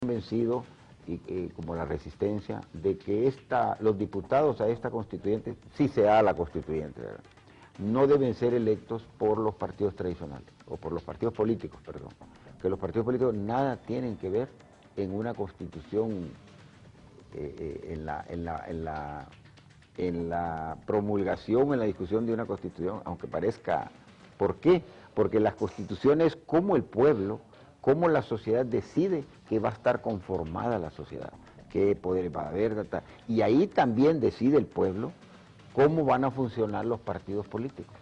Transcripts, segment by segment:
convencido, como la resistencia, de que los diputados a esta constituyente, si se da la constituyente, ¿verdad?, no deben ser electos por los partidos tradicionales, o por los partidos políticos, perdón, que los partidos políticos nada tienen que ver en una constitución, en la promulgación, en la discusión de una constitución, aunque parezca. ¿Por qué? Porque las constituciones, como el pueblo, como la sociedad decide que va a estar conformada la sociedad, qué poderes va a haber, y ahí también decide el pueblo cómo van a funcionar los partidos políticos.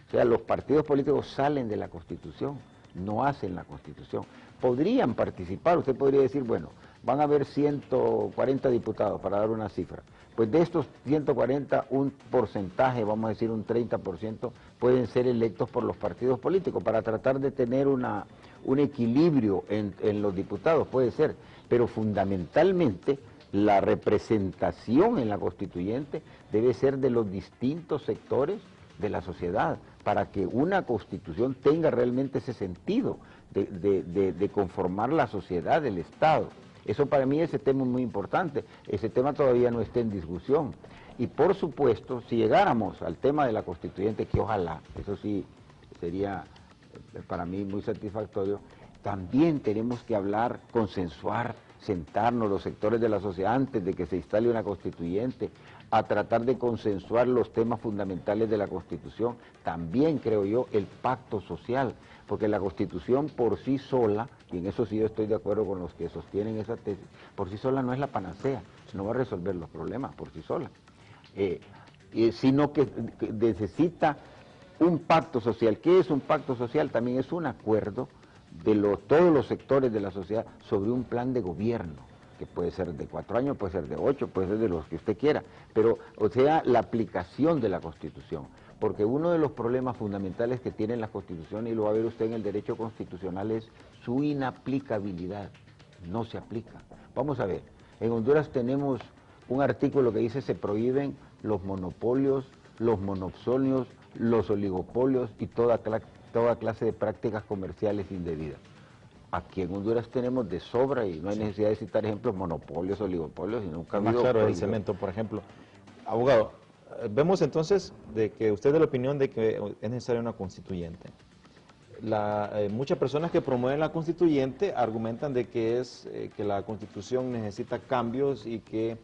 O sea, los partidos políticos salen de la Constitución, no hacen la Constitución. Podrían participar, usted podría decir, bueno, van a haber 140 diputados, para dar una cifra. Pues de estos 140, un porcentaje, vamos a decir un 30%, pueden ser electos por los partidos políticos, para tratar de tener un equilibrio en los diputados, puede ser, pero fundamentalmente la representación en la constituyente debe ser de los distintos sectores de la sociedad, para que una constitución tenga realmente ese sentido de conformar la sociedad, el Estado. Eso para mí, ese tema es muy importante, ese tema todavía no está en discusión. Y por supuesto, si llegáramos al tema de la constituyente, que ojalá, eso sí sería para mí muy satisfactorio, también tenemos que hablar, consensuar, sentarnos los sectores de la sociedad antes de que se instale una constituyente, a tratar de consensuar los temas fundamentales de la Constitución. También, creo yo, el pacto social, porque la Constitución por sí sola, y en eso sí yo estoy de acuerdo con los que sostienen esa tesis, por sí sola no es la panacea, no va a resolver los problemas por sí sola, sino que necesita un pacto social. ¿Qué es un pacto social? También es un acuerdo de todos los sectores de la sociedad sobre un plan de gobierno, que puede ser de 4 años, puede ser de 8, puede ser de los que usted quiera, pero, o sea, la aplicación de la Constitución, porque uno de los problemas fundamentales que tiene la Constitución, y lo va a ver usted en el derecho constitucional, es su inaplicabilidad, no se aplica. Vamos a ver, en Honduras tenemos un artículo que dice: se prohíben los monopolios, los monopolios, los oligopolios y toda clase de prácticas comerciales indebidas. Aquí en Honduras tenemos de sobra, y no hay necesidad de citar ejemplos, monopolios, oligopolios, y nunca ha habido... Más claro, el cemento, por ejemplo. Abogado, vemos entonces de que usted es de la opinión de que es necesaria una constituyente. Muchas personas que promueven la constituyente argumentan de que que la Constitución necesita cambios y que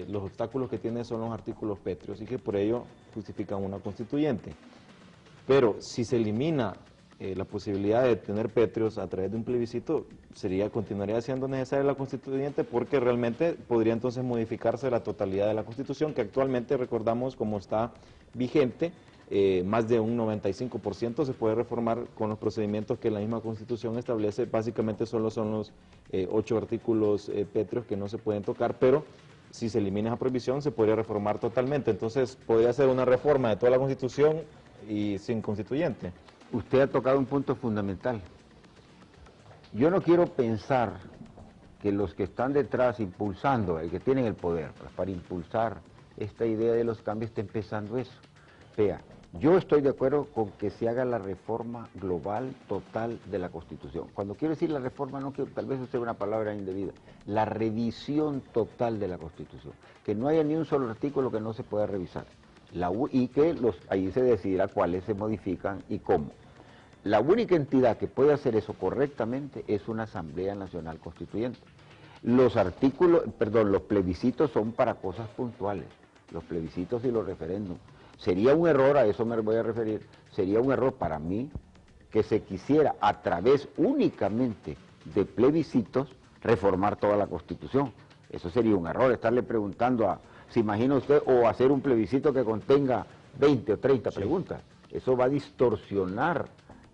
los obstáculos que tiene son los artículos pétreos, y que por ello justifican una constituyente. Pero si se elimina la posibilidad de tener pétreos a través de un plebiscito, continuaría siendo necesaria la constituyente, porque realmente podría entonces modificarse la totalidad de la Constitución, que actualmente, recordamos, como está vigente, más de un 95% se puede reformar con los procedimientos que la misma Constitución establece. Básicamente solo son los 8 artículos pétreos que no se pueden tocar, pero si se elimina esa prohibición se podría reformar totalmente. Entonces podría ser una reforma de toda la Constitución y sin constituyente. Usted ha tocado un punto fundamental. Yo no quiero pensar que los que están detrás impulsando, el que tienen el poder, pues, para impulsar esta idea de los cambios, está empezando eso. Vea, yo estoy de acuerdo con que se haga la reforma global, total de la Constitución. Cuando quiero decir la reforma, no quiero, tal vez use una palabra indebida, la revisión total de la Constitución. Que no haya ni un solo artículo que no se pueda revisar. Y que ahí se decidirá cuáles se modifican y cómo. La única entidad que puede hacer eso correctamente es una Asamblea Nacional Constituyente. Los plebiscitos son para cosas puntuales, los plebiscitos y los referéndums. Sería un error, a eso me voy a referir, sería un error para mí que se quisiera a través únicamente de plebiscitos reformar toda la Constitución. Eso sería un error, estarle preguntando ¿se imagina usted? O hacer un plebiscito que contenga 20 o 30 preguntas. Eso va a distorsionar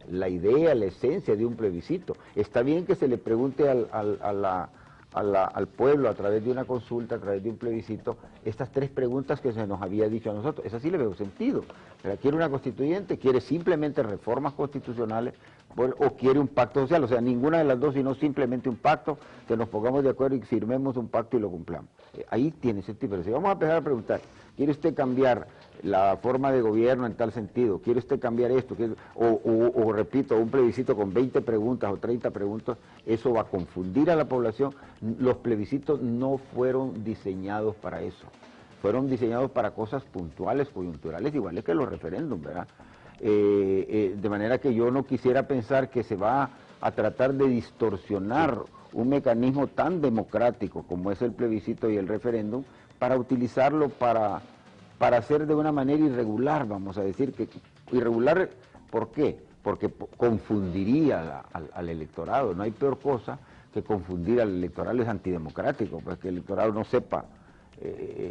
la idea, la esencia de un plebiscito. Está bien que se le pregunte al pueblo a través de una consulta, a través de un plebiscito, estas 3 preguntas que se nos había dicho a nosotros. Esa sí le veo sentido. ¿Quiere una constituyente? ¿Quiere simplemente reformas constitucionales? ¿O quiere un pacto social? O sea, ninguna de las dos, sino simplemente un pacto, que nos pongamos de acuerdo y firmemos un pacto y lo cumplamos. Ahí tiene sentido. Pero si vamos a empezar a preguntar, ¿quiere usted cambiar la forma de gobierno en tal sentido? ¿Quiere usted cambiar esto? Repito, un plebiscito con 20 preguntas o 30 preguntas, eso va a confundir a la población. Los plebiscitos no fueron diseñados para eso. Fueron diseñados para cosas puntuales, coyunturales, iguales que los referéndums, ¿verdad? De manera que yo no quisiera pensar que se va a tratar de distorsionar un mecanismo tan democrático como es el plebiscito y el referéndum para utilizarlo para hacer de una manera irregular, vamos a decir. Que irregular, ¿por qué? Porque confundiría al electorado. No hay peor cosa que confundir al electorado, es antidemocrático, pues que el electorado no sepa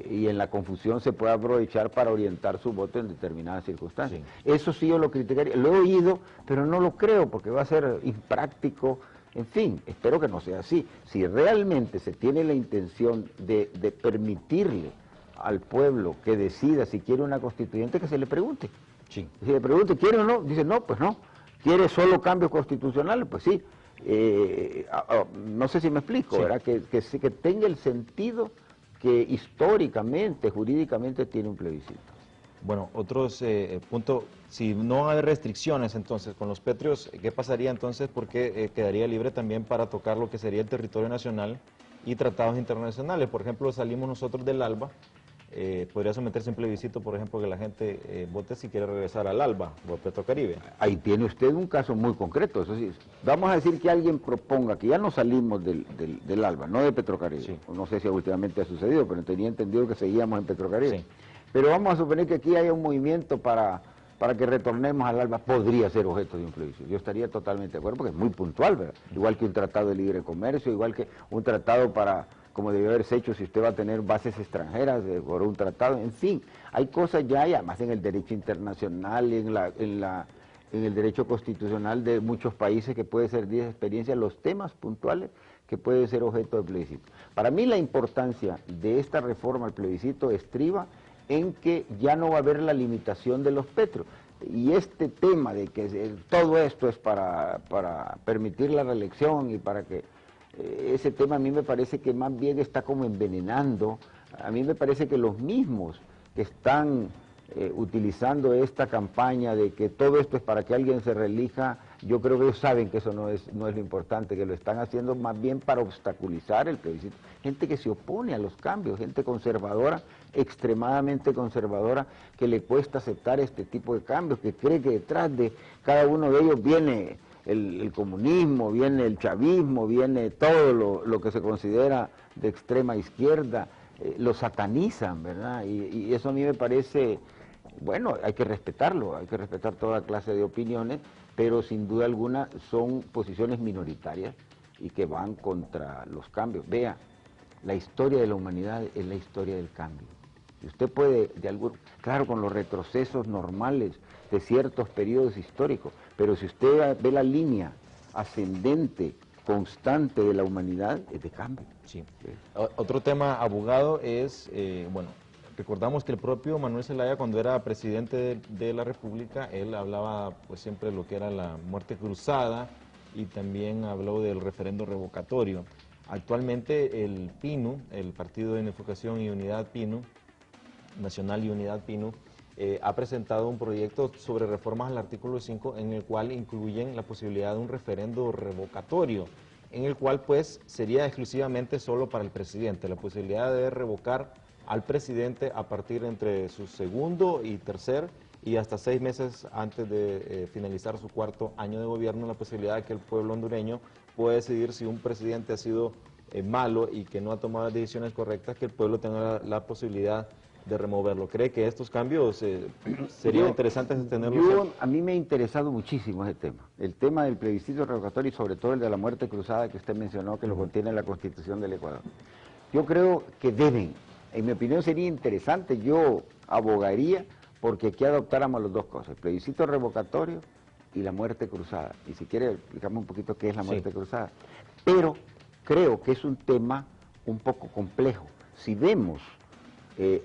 y en la confusión se puede aprovechar para orientar su voto en determinadas circunstancias. Sí. Eso sí yo lo criticaría, lo he oído, pero no lo creo porque va a ser impráctico. En fin, espero que no sea así. Si realmente se tiene la intención de permitirle al pueblo que decida si quiere una constituyente, que se le pregunte. Sí. Si le pregunte, ¿quiere o no? Dice, no, pues no. ¿Quiere solo cambios constitucionales? Pues sí. No sé si me explico, sí. ¿Verdad? Que tenga el sentido que históricamente, jurídicamente tiene un plebiscito. Bueno, otros puntos, si no hay restricciones entonces con los pétreos, ¿qué pasaría entonces? Porque quedaría libre también para tocar lo que sería el territorio nacional y tratados internacionales. Por ejemplo, salimos nosotros del ALBA, podría someterse a un plebiscito, por ejemplo, que la gente vote si quiere regresar al ALBA o a Petrocaribe. Ahí tiene usted un caso muy concreto. Eso sí, vamos a decir que alguien proponga que ya no salimos del ALBA, no de Petrocaribe. Sí. No sé si últimamente ha sucedido, pero tenía entendido que seguíamos en Petrocaribe. Sí. Pero vamos a suponer que aquí haya un movimiento para que retornemos al ALBA, podría ser objeto de un plebiscito. Yo estaría totalmente de acuerdo porque es muy puntual, ¿verdad? Igual que un tratado de libre comercio, igual que un tratado para, como debió haberse hecho si usted va a tener bases extranjeras por un tratado, en fin, hay cosas ya, y además en el derecho internacional, en el derecho constitucional de muchos países que puede ser de experiencia, los temas puntuales que pueden ser objeto de plebiscito. Para mí la importancia de esta reforma al plebiscito estriba en que ya no va a haber la limitación de los petros. Y este tema de que todo esto es para permitir la reelección y para que ese tema a mí me parece que más bien está como envenenando. A mí me parece que los mismos que están utilizando esta campaña de que todo esto es para que alguien se reelija, yo creo que ellos saben que eso no es lo importante, que lo están haciendo más bien para obstaculizar el plebiscito. Gente que se opone a los cambios, gente conservadora, extremadamente conservadora, que le cuesta aceptar este tipo de cambios, que cree que detrás de cada uno de ellos viene el comunismo, viene el chavismo, viene todo lo que se considera de extrema izquierda, lo satanizan, ¿verdad? Y eso a mí me parece, bueno, hay que respetarlo, hay que respetar toda clase de opiniones, pero sin duda alguna son posiciones minoritarias y que van contra los cambios. Vea, la historia de la humanidad es la historia del cambio. Y usted puede, claro, con los retrocesos normales de ciertos periodos históricos, pero si usted ve la línea ascendente, constante de la humanidad, es de cambio. Sí. Otro tema, abogado, es, bueno, recordamos que el propio Manuel Zelaya, cuando era presidente de la República, él hablaba pues siempre de lo que era la muerte cruzada y también habló del referendo revocatorio. Actualmente el PINU, el Partido de Unificación y Unidad PINU, Nacional y Unidad PINU, ha presentado un proyecto sobre reformas al artículo 5 en el cual incluyen la posibilidad de un referendo revocatorio, en el cual pues sería exclusivamente solo para el presidente, la posibilidad de revocar al presidente a partir entre su segundo y tercer y hasta 6 meses antes de finalizar su cuarto año de gobierno, la posibilidad de que el pueblo hondureño pueda decidir si un presidente ha sido malo y que no ha tomado las decisiones correctas, que el pueblo tenga la posibilidad de removerlo. ¿Cree que estos cambios serían interesantes de tenerlos? A mí me ha interesado muchísimo ese tema, el tema del plebiscito revocatorio y sobre todo el de la muerte cruzada que usted mencionó, que lo contiene la Constitución del Ecuador. Yo creo que deben, en mi opinión sería interesante, yo abogaría porque aquí adoptáramos las dos cosas, el plebiscito revocatorio y la muerte cruzada. Y si quiere, explicamos un poquito qué es la muerte cruzada. Pero creo que es un tema un poco complejo. Si vemos,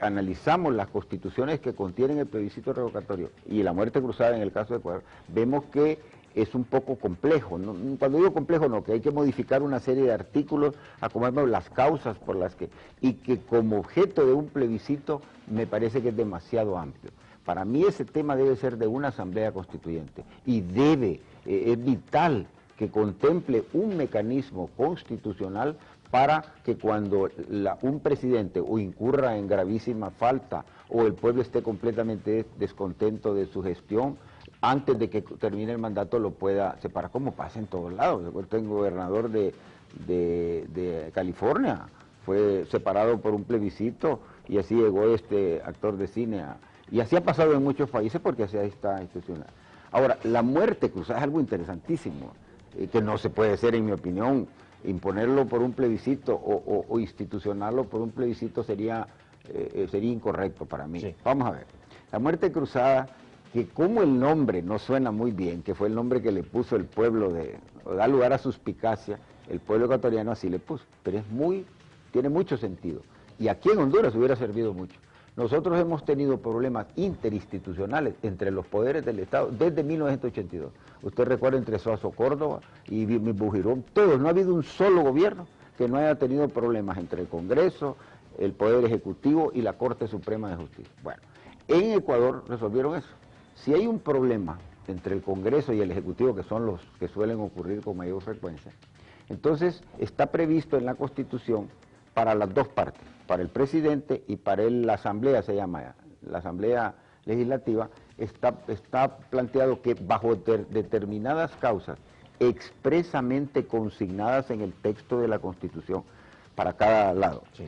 analizamos las constituciones que contienen el plebiscito revocatorio y la muerte cruzada en el caso de Ecuador, vemos que es un poco complejo. Cuando digo complejo, no, que hay que modificar una serie de artículos, acomodando las causas por las que, y que como objeto de un plebiscito me parece que es demasiado amplio. Para mí ese tema debe ser de una asamblea constituyente y es vital que contemple un mecanismo constitucional para que cuando un presidente o incurra en gravísima falta o el pueblo esté completamente descontento de su gestión, antes de que termine el mandato lo pueda separar, como pasa en todos lados. Yo tengo gobernador de California, fue separado por un plebiscito y así llegó este actor de cine y así ha pasado en muchos países porque así está institucional. Ahora, la muerte cruzada es algo interesantísimo, que no se puede hacer, en mi opinión, imponerlo por un plebiscito o institucionarlo por un plebiscito sería incorrecto para mí. Sí. Vamos a ver, la muerte cruzada, que como el nombre no suena muy bien, que fue el nombre que le puso el pueblo, da lugar a suspicacia, el pueblo ecuatoriano así le puso, pero tiene mucho sentido. Y aquí en Honduras hubiera servido mucho. Nosotros hemos tenido problemas interinstitucionales entre los poderes del Estado desde 1982. Usted recuerda entre Suazo Córdoba y Bujirón, todos, no ha habido un solo gobierno que no haya tenido problemas entre el Congreso, el Poder Ejecutivo y la Corte Suprema de Justicia. Bueno, en Ecuador resolvieron eso. Si hay un problema entre el Congreso y el Ejecutivo, que son los que suelen ocurrir con mayor frecuencia, entonces está previsto en la Constitución para las dos partes, para el presidente y para la Asamblea, se llama la Asamblea Legislativa, está planteado que bajo determinadas causas expresamente consignadas en el texto de la Constitución para cada lado, sí,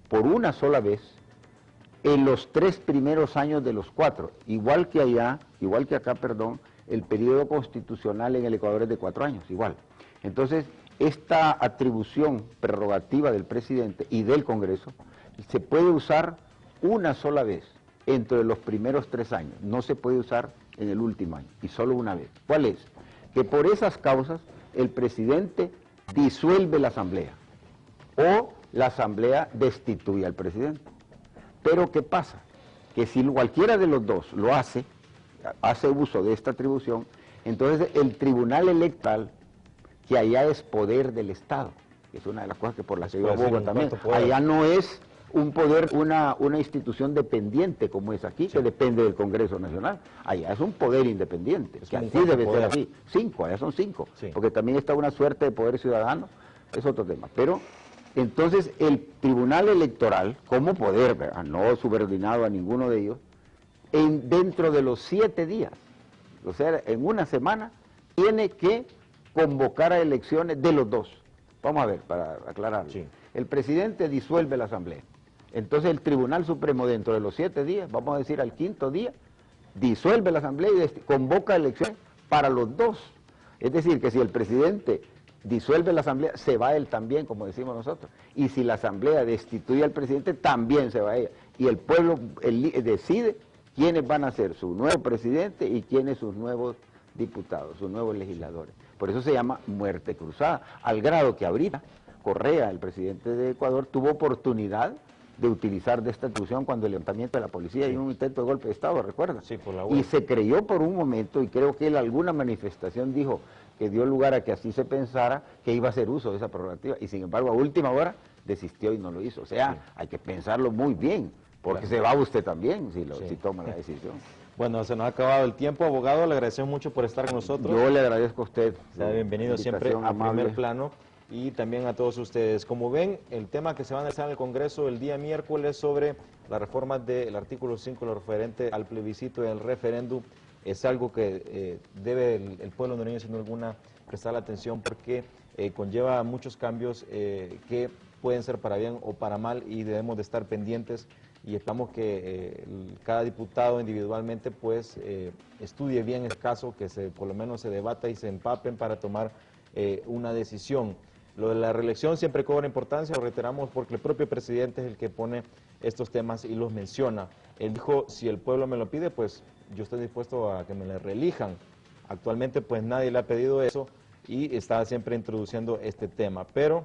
por una sola vez, en los 3 primeros años de los 4, igual que acá, el periodo constitucional en el Ecuador es de 4 años, igual. Entonces, esta atribución prerrogativa del presidente y del Congreso se puede usar una sola vez entre los primeros 3 años, no se puede usar en el último año, y solo una vez. ¿Cuál es? Que por esas causas el presidente disuelve la Asamblea o la Asamblea destituye al presidente. Pero ¿qué pasa? Que si cualquiera de los dos lo hace uso de esta atribución, entonces el Tribunal Electoral, que allá es poder del Estado, que es una de las cosas que por las que yo abogo también, allá no es un poder, una institución dependiente como es aquí, sí, que depende del Congreso Nacional, allá es un poder independiente, que así debe ser así, 5, allá son 5, sí, porque también está una suerte de poder ciudadano, es otro tema, pero entonces el Tribunal Electoral, como poder, ¿verdad?, no subordinado a ninguno de ellos, dentro de los 7 días, o sea, en una semana, tiene que convocar a elecciones de los dos. Vamos a ver, para aclararlo. Sí. El presidente disuelve la Asamblea. Entonces el Tribunal Supremo, dentro de los 7 días, vamos a decir al 5.º día, disuelve la Asamblea y convoca elecciones para los dos. Es decir, que si el presidente disuelve la Asamblea, se va él también, como decimos nosotros. Y si la Asamblea destituye al presidente, también se va ella. Y el pueblo decide quiénes van a ser su nuevo presidente y quiénes sus nuevos diputados, sus nuevos legisladores. Por eso se llama muerte cruzada, al grado que ahorita Correa, el presidente de Ecuador, tuvo oportunidad de utilizar de esta atribución cuando el levantamiento de la policía, sí, y un intento de golpe de Estado, ¿recuerda? Sí, por la web. Y se creyó por un momento, y creo que él alguna manifestación dijo que dio lugar a que así se pensara que iba a hacer uso de esa prerrogativa, y sin embargo a última hora desistió y no lo hizo. O sea, sí, hay que pensarlo muy bien, porque claro, se va usted también si toma la decisión. Bueno, se nos ha acabado el tiempo, abogado, le agradecemos mucho por estar con nosotros. Yo le agradezco a usted. Sea bienvenido siempre a Primer Plano y también a todos ustedes. Como ven, el tema que se va a analizar en el Congreso el día miércoles sobre la reforma del artículo 5, lo referente al plebiscito y al referéndum, es algo que debe el pueblo hondureño, sin alguna, prestar la atención porque conlleva muchos cambios que pueden ser para bien o para mal y debemos de estar pendientes. Y esperamos que cada diputado individualmente pues estudie bien el caso, que por lo menos se debata y se empapen para tomar una decisión. Lo de la reelección siempre cobra importancia, lo reiteramos porque el propio presidente es el que pone estos temas y los menciona. Él dijo, si el pueblo me lo pide, pues yo estoy dispuesto a que me le reelijan. Actualmente pues nadie le ha pedido eso y está siempre introduciendo este tema, pero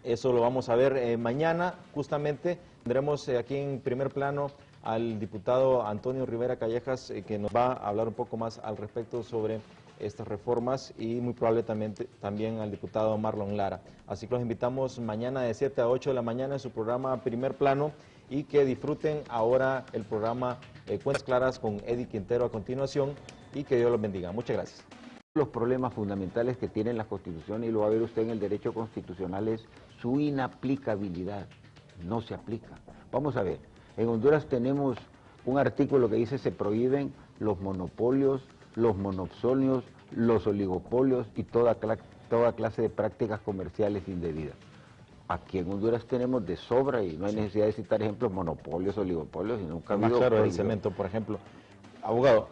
eso lo vamos a ver mañana. Justamente tendremos aquí en Primer Plano al diputado Antonio Rivera Callejas, que nos va a hablar un poco más al respecto sobre estas reformas y muy probablemente también al diputado Marlon Lara. Así que los invitamos mañana de 7 a 8 de la mañana en su programa Primer Plano y que disfruten ahora el programa Cuentas Claras con Eddie Quintero a continuación y que Dios los bendiga. Muchas gracias. Los problemas fundamentales que tienen las constituciones, y lo va a ver usted en el derecho constitucional, es su inaplicabilidad. No se aplica. Vamos a ver, en Honduras tenemos un artículo que dice se prohíben los monopolios, los monopsonios, los oligopolios y toda clase de prácticas comerciales indebidas. Aquí en Honduras tenemos de sobra y no hay necesidad de citar ejemplos, monopolios, oligopolios, y nunca ha habido... Más claro, el cemento, por ejemplo. Abogado,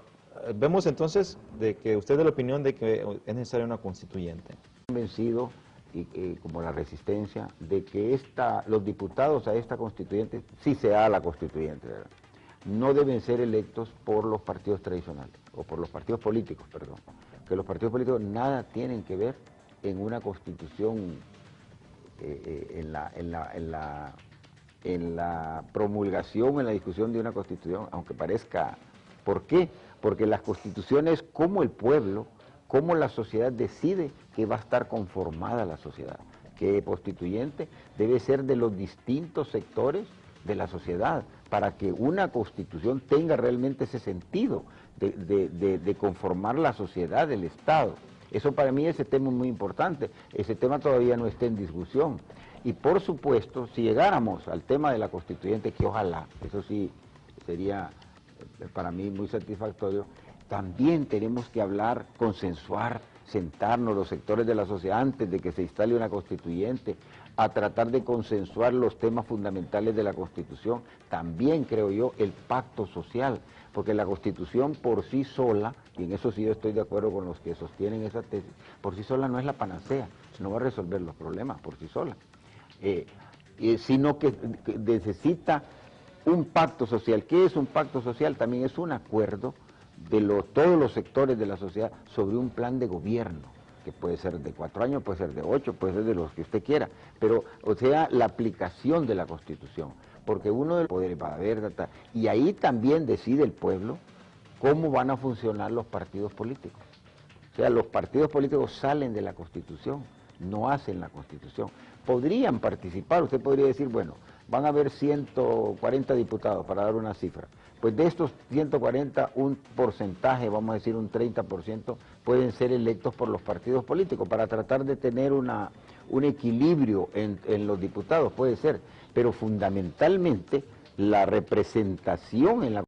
vemos entonces de que usted es de la opinión de que es necesaria una constituyente. Convencido, como la resistencia, de que los diputados a esta constituyente, si se da la constituyente, ¿verdad?, no deben ser electos por los partidos tradicionales, o por los partidos políticos, perdón. Que los partidos políticos nada tienen que ver en una constitución, en la promulgación, en la discusión de una constitución, aunque parezca... ¿Por qué? Porque las constituciones, como el pueblo, como la sociedad decide que va a estar conformada la sociedad, que constituyente debe ser de los distintos sectores de la sociedad, para que una constitución tenga realmente ese sentido de conformar la sociedad, el Estado. Eso para mí, ese tema es muy importante, ese tema todavía no está en discusión. Y por supuesto, si llegáramos al tema de la constituyente, que ojalá, eso sí sería para mí muy satisfactorio, también tenemos que hablar, consensuar, sentarnos los sectores de la sociedad antes de que se instale una constituyente, a tratar de consensuar los temas fundamentales de la Constitución. También, creo yo, el pacto social, porque la Constitución por sí sola, y en eso sí yo estoy de acuerdo con los que sostienen esa tesis, por sí sola no es la panacea, no va a resolver los problemas por sí sola, sino que necesita un pacto social. ¿Qué es un pacto social? También es un acuerdo de todos los sectores de la sociedad sobre un plan de gobierno, que puede ser de 4 años, puede ser de 8, puede ser de los que usted quiera, pero, o sea, la aplicación de la Constitución, porque uno de los poderes va a haber, y ahí también decide el pueblo cómo van a funcionar los partidos políticos. O sea, los partidos políticos salen de la Constitución, no hacen la Constitución. Podrían participar, usted podría decir, bueno, van a haber 140 diputados, para dar una cifra. Pues de estos 140, un porcentaje, vamos a decir un 30%, pueden ser electos por los partidos políticos, para tratar de tener un equilibrio en los diputados, puede ser. Pero fundamentalmente, la representación en la